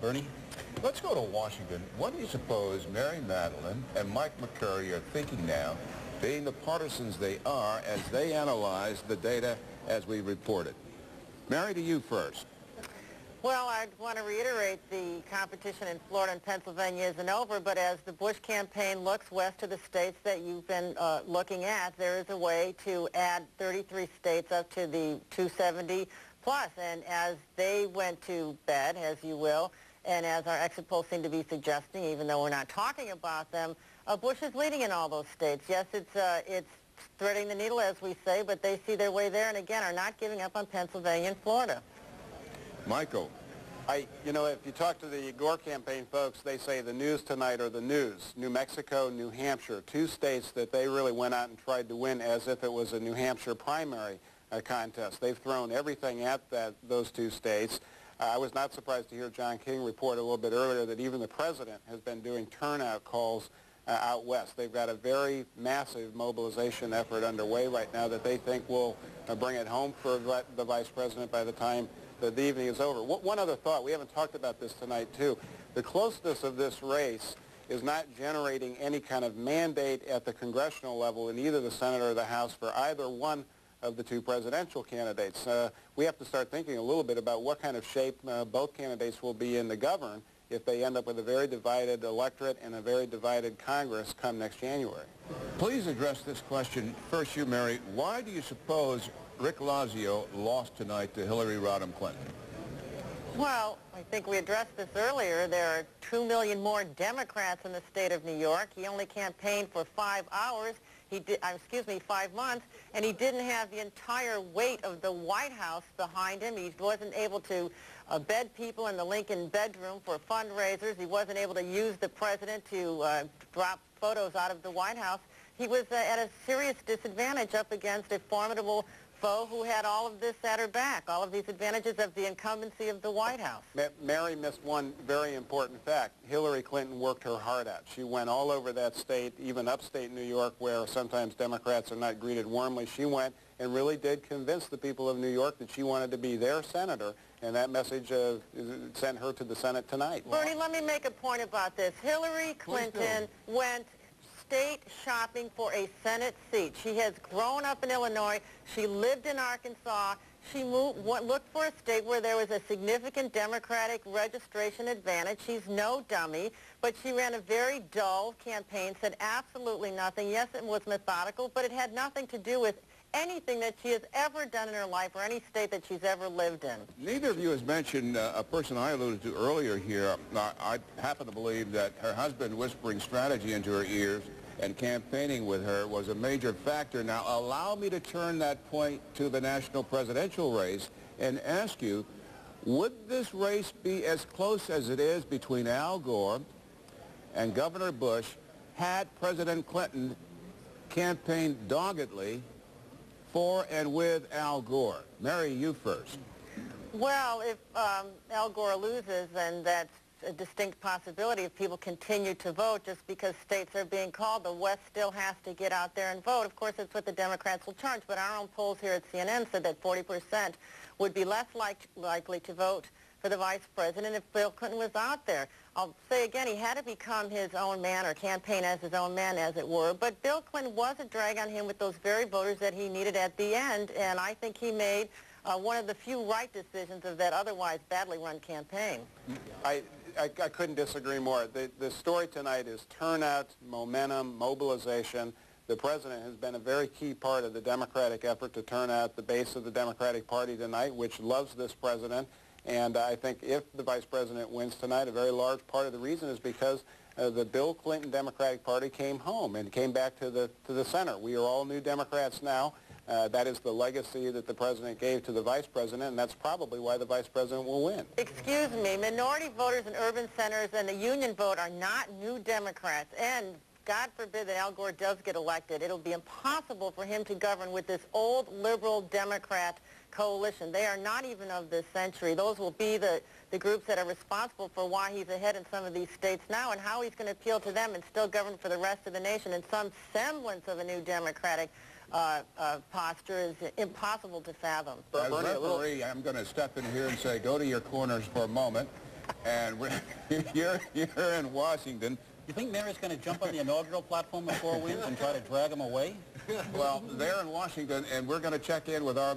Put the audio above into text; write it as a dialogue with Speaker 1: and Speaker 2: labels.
Speaker 1: Bernie. Let's go to Washington. What do you suppose Mary Matalin and Mike McCurry are thinking now, being the partisans they are, as they analyze the data as we report it? Mary, to you first.
Speaker 2: Well, I want to reiterate the competition in Florida and Pennsylvania isn't over, but as the Bush campaign looks west of the states that you've been looking at, there is a way to add 33 states up to the 270 plus. And as they went to bed, as you will, and as our exit polls seem to be suggesting, even though we're not talking about them, Bush is leading in all those states. Yes, it's threading the needle, as we say, but they see their way there and, again, are not giving up on Pennsylvania and Florida.
Speaker 1: Michael.
Speaker 3: You know, if you talk to the Gore campaign folks, they say the news tonight are the news. New Mexico, New Hampshire, two states that they really went out and tried to win as if it was a New Hampshire primary contest. They've thrown everything at those two states. I was not surprised to hear John King report a little bit earlier that even the president has been doing turnout calls out west. They've got a very massive mobilization effort underway right now that they think will bring it home for the vice president by the time that the evening is over. One other thought, we haven't talked about this tonight too. The closeness of this race is not generating any kind of mandate at the congressional level in either the Senate or the House for either one of the two presidential candidates. We have to start thinking a little bit about what kind of shape both candidates will be in to govern if they end up with a very divided electorate and a very divided Congress come next January.
Speaker 1: Please address this question. First, you, Mary. Why do you suppose Rick Lazio lost tonight to Hillary Rodham Clinton?
Speaker 2: Well, I think we addressed this earlier. There are 2 million more Democrats in the state of New York. He only campaigned for 5 hours. 5 months, and he didn't have the entire weight of the White House behind him. He wasn't able to bed people in the Lincoln bedroom for fundraisers. He wasn't able to use the president to drop photos out of the White House. He was at a serious disadvantage up against a formidable foe who had all of this at her back, all of these advantages of the incumbency of the White House.
Speaker 3: Mary missed one very important fact. Hillary Clinton worked her heart out. She went all over that state, even upstate New York, where sometimes Democrats are not greeted warmly. She went and really did convince the people of New York that she wanted to be their senator, and that message sent her to the Senate tonight.
Speaker 2: Bernie, let me make a point about this. Hillary Clinton went state shopping for a Senate seat. She has grown up in Illinois. She lived in Arkansas. She looked for a state where there was a significant Democratic registration advantage. She's no dummy, but she ran a very dull campaign, said absolutely nothing. Yes, it was methodical, but it had nothing to do with anything that she has ever done in her life or any state that she's ever lived in.
Speaker 1: Neither of you has mentioned a person I alluded to earlier here. I happen to believe that her husband whispering strategy into her ears and campaigning with her was a major factor. Now, allow me to turn that point to the national presidential race and ask you, would this race be as close as it is between Al Gore and Governor Bush had President Clinton campaigned doggedly for and with Al Gore? Mary, you first.
Speaker 2: Well, if Al Gore loses, then that's a distinct possibility if people continue to vote just because states are being called. The West still has to get out there and vote. Of course, it's what the Democrats will charge, but our own polls here at CNN said that 40% would be less likely to vote for the vice president if Bill Clinton was out there. I'll say again, he had to become his own man or campaign as his own man, as it were, but Bill Clinton was a drag on him with those very voters that he needed at the end, and I think he made one of the few right decisions of that otherwise badly run campaign.
Speaker 3: I couldn't disagree more. The story tonight is turnout, momentum, mobilization. The president has been a very key part of the Democratic effort to turn out the base of the Democratic Party tonight, which loves this president. And I think if the vice president wins tonight, a very large part of the reason is because the Bill Clinton Democratic Party came home and came back to the center. We are all new Democrats now. That is the legacy that the president gave to the vice president, and that's probably why the vice president will win.
Speaker 2: Excuse me, minority voters in urban centers and the union vote are not new Democrats, and God forbid that Al Gore does get elected. It'll be impossible for him to govern with this old liberal Democrat coalition. They are not even of this century. Those will be the groups that are responsible for why he's ahead in some of these states now and how he's going to appeal to them and still govern for the rest of the nation in some semblance of a new Democratic posture is impossible to fathom.
Speaker 1: As referee, I'm going to step in here and say, go to your corners for a moment. And you're in Washington.
Speaker 4: You think Mary's going to jump on the inaugural platform of Four Winds and try to drag him away?
Speaker 1: Well, they're in Washington, and we're going to check in with our